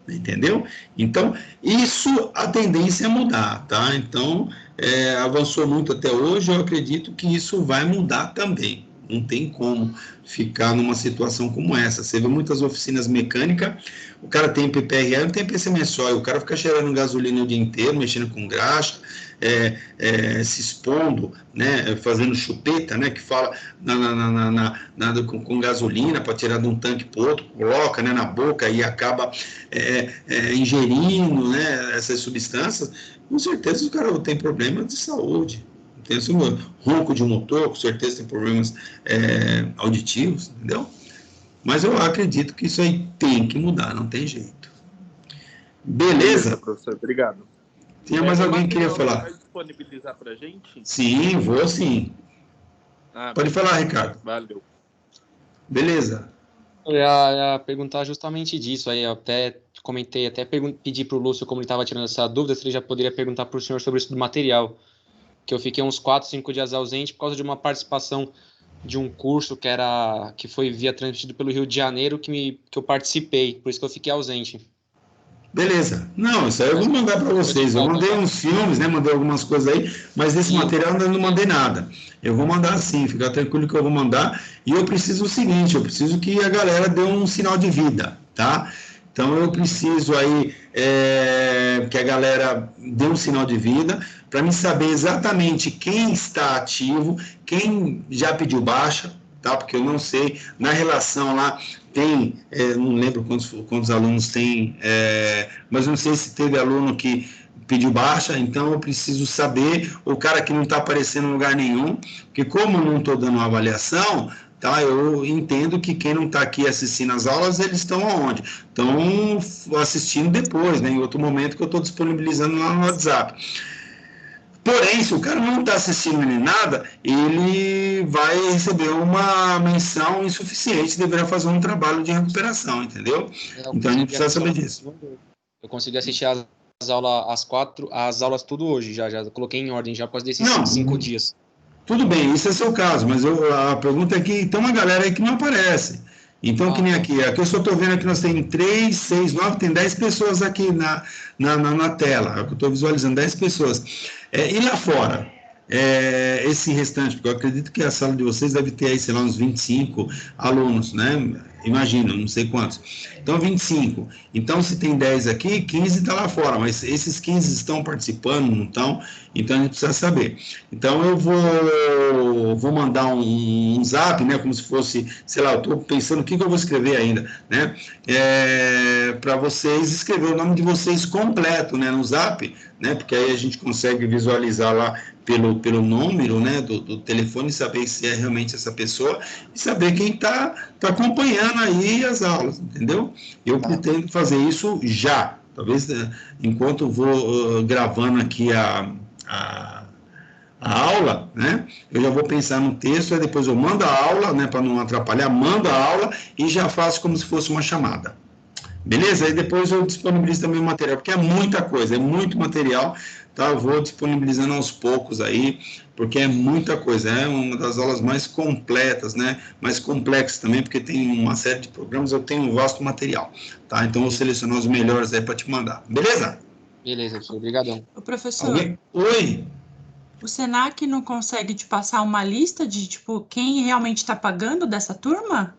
entendeu? Então, isso, a tendência é mudar, tá? Então, avançou muito até hoje, eu acredito que isso vai mudar também. Não tem como ficar numa situação como essa. Você vê muitas oficinas mecânicas, o cara tem PPRA, não tem PCMSO, o cara fica cheirando gasolina o dia inteiro, mexendo com graxa, se expondo, né, fazendo chupeta, né, que fala com gasolina para tirar de um tanque para outro, coloca, né, na boca e acaba ingerindo, né, essas substâncias. Com certeza o cara tem problemas de saúde. Tem assim, ronco de motor, com certeza tem problemas auditivos, entendeu? Mas eu acredito que isso aí tem que mudar, não tem jeito. Beleza? Professor, obrigado. Tinha mais alguém que queria falar? Vai disponibilizar para a gente? Sim, vou sim. Pode falar, Ricardo. Valeu. Beleza. Eu ia perguntar justamente disso, aí eu até comentei, até pedi para o Lúcio, como ele estava tirando essa dúvida, se ele já poderia perguntar para o senhor sobre isso do material, que eu fiquei uns 4, 5 dias ausente por causa de uma participação de um curso que foi transmitido pelo Rio de Janeiro, que eu participei, por isso que eu fiquei ausente. Beleza. Não, isso aí eu vou mandar para vocês. Eu mandei uns filmes, né? Mandei algumas coisas aí, mas desse material eu não mandei nada. Eu vou mandar sim, fica tranquilo que eu vou mandar. E eu preciso o seguinte, eu preciso que a galera dê um sinal de vida, tá? Então eu preciso aí que a galera dê um sinal de vida para mim saber exatamente quem está ativo, quem já pediu baixa, tá? Porque eu não sei, na relação lá tem, não lembro quantos alunos tem, mas não sei se teve aluno que pediu baixa, então eu preciso saber, o cara que não está aparecendo em lugar nenhum, porque como eu não estou dando uma avaliação, tá, eu entendo que quem não está aqui assistindo as aulas, eles estão aonde? Estão assistindo depois, né, em outro momento que eu estou disponibilizando lá no WhatsApp. Porém, se o cara não está assistindo nem nada, ele vai receber uma menção insuficiente, deverá fazer um trabalho de recuperação, entendeu? Então a gente precisa saber disso. Eu consegui assistir as aulas tudo hoje, já coloquei em ordem, já após desses 5 dias. Tudo bem, isso é seu caso, mas a pergunta é que tem uma galera aí que não aparece. Então, que nem aqui eu só estou vendo que nós temos 3, 6, 9, tem 10 pessoas aqui na tela, eu estou visualizando 10 pessoas. E lá fora, esse restante, porque eu acredito que a sala de vocês deve ter aí, sei lá, uns 25 alunos, né? Imagino, não sei quantos. Então, 25. Então, se tem 10 aqui, 15 está lá fora, mas esses 15 estão participando, não estão? Então, a gente precisa saber. Então, eu vou mandar um zap, né, como se fosse, sei lá, eu estou pensando o que eu vou escrever ainda, né, para vocês escrever o nome de vocês completo, né, no zap, né, porque aí a gente consegue visualizar lá pelo número, né, do telefone, saber se é realmente essa pessoa e saber quem está acompanhando aí as aulas, entendeu? Eu pretendo fazer isso já, talvez enquanto eu vou gravando aqui a aula, né, eu já vou pensar no texto, aí depois eu mando a aula, né, para não atrapalhar, mando a aula e já faço como se fosse uma chamada. Beleza? Aí depois eu disponibilizo também o material, porque é muita coisa, é muito material, tá? Eu vou disponibilizando aos poucos aí, porque é muita coisa, é uma das aulas mais completas, né? Mais complexas também, porque tem uma série de programas, eu tenho um vasto material, tá? Então eu vou selecionar os melhores aí para te mandar, beleza? Beleza, professor, obrigadão. Ô, professor. Oi? O Senac não consegue te passar uma lista de, tipo, quem realmente está pagando dessa turma?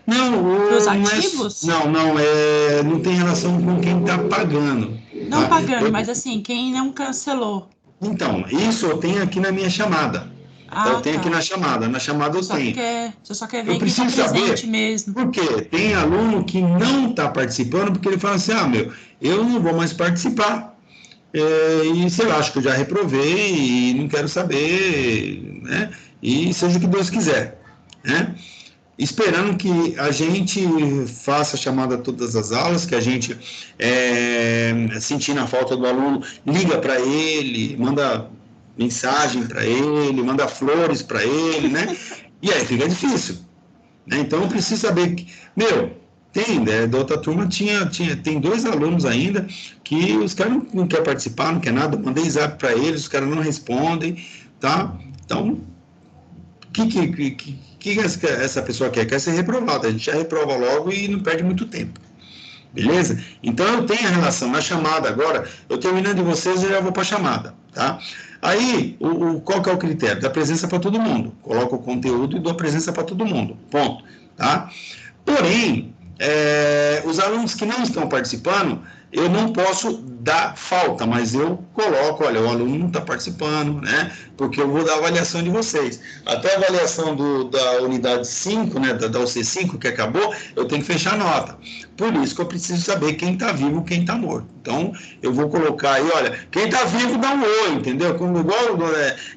Não, os ativos? Não tem relação com quem está pagando. Não pagando, mas assim, quem não cancelou. Então, isso eu tenho aqui na minha chamada. Eu tenho aqui na chamada eu tenho. Você só quer ver quem está presente mesmo. Por quê? Tem aluno que não está participando porque ele fala assim, eu não vou mais participar. E sei lá, acho que eu já reprovei e não quero saber, né? E seja o que Deus quiser, né? Esperando que a gente faça a chamada todas as aulas, que a gente, sentindo a falta do aluno, liga para ele, manda mensagem para ele, manda flores para ele, né? E aí fica difícil, né? Então eu preciso saber que, da outra turma tem 2 alunos ainda que os caras não querem participar, não quer nada, eu mandei zap para eles, os caras não respondem, tá? Então, o que essa pessoa quer? Quer ser reprovada, a gente já reprova logo e não perde muito tempo, Beleza? Então, eu tenho a relação na chamada agora, eu terminando de vocês, eu já vou para a chamada, tá? Aí, qual que é o critério? Da presença para todo mundo. Coloco o conteúdo e dou a presença para todo mundo. Ponto. Tá? Porém, os alunos que não estão participando, eu não posso dar falta, mas eu coloco, olha, o aluno não está participando, né? Porque eu vou dar a avaliação de vocês. Até a avaliação da unidade 5, né, da UC5, que acabou, eu tenho que fechar a nota. Por isso que eu preciso saber quem está vivo e quem está morto. Então, eu vou colocar aí, olha, quem está vivo dá um oi, entendeu? Como igual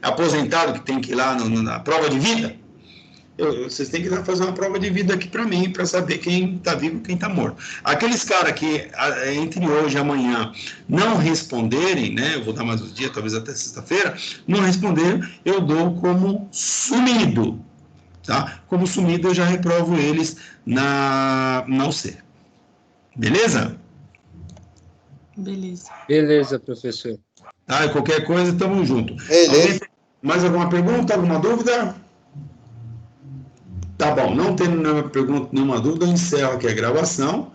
aposentado que tem que ir lá na prova de vida. Vocês têm que fazer uma prova de vida aqui para mim, para saber quem está vivo e quem está morto. Aqueles caras que, entre hoje e amanhã, não responderem, né, eu vou dar mais uns dias, talvez até sexta-feira, não responderam, eu dou como sumido. Tá? Como sumido, eu já reprovo eles na UC. Beleza? Beleza. Beleza, professor. Tá, e qualquer coisa, tamo junto. Beleza. Mais alguma pergunta, alguma dúvida? Tá bom, não tendo nenhuma pergunta, nenhuma dúvida, eu encerro aqui a gravação.